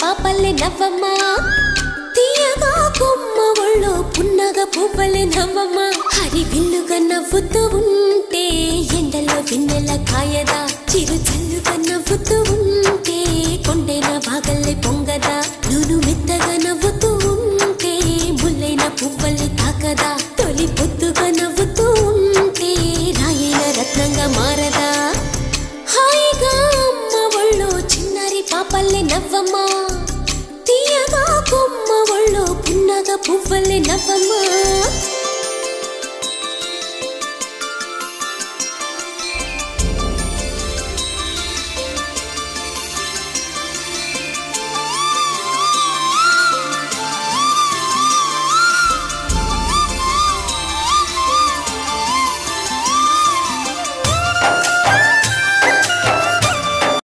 పాపల్లే నవ్వమ్మ తీయగా కొమ్మ ఒళ్ళో పున్నగ పువ్వలే నవ్వమ్మ హరి విల్లుగా నవ్వుతూ ఉంటే ఎండలో వెన్నెల కాయదా చిరు చల్లుగా నవ్వుతూ ఉంటే కొండైన భాగల్లే పొంగదా నూను మెత్తగా నవ్వుతూ ఉంటే ముల్లైన పువ్వల్ని తాకదా తొలి పొద్దుగా నవ్వుతూ ఉంటే రాయైన రత్నంగా మారదా హాయిగా అమ్మ ఒళ్ళో చిన్నారి పాపల్లే నవ్వమ్మ తీయగా కొమ్మ ఒళ్ళో పున్నగ పువ్వలే నవ్వమ్మ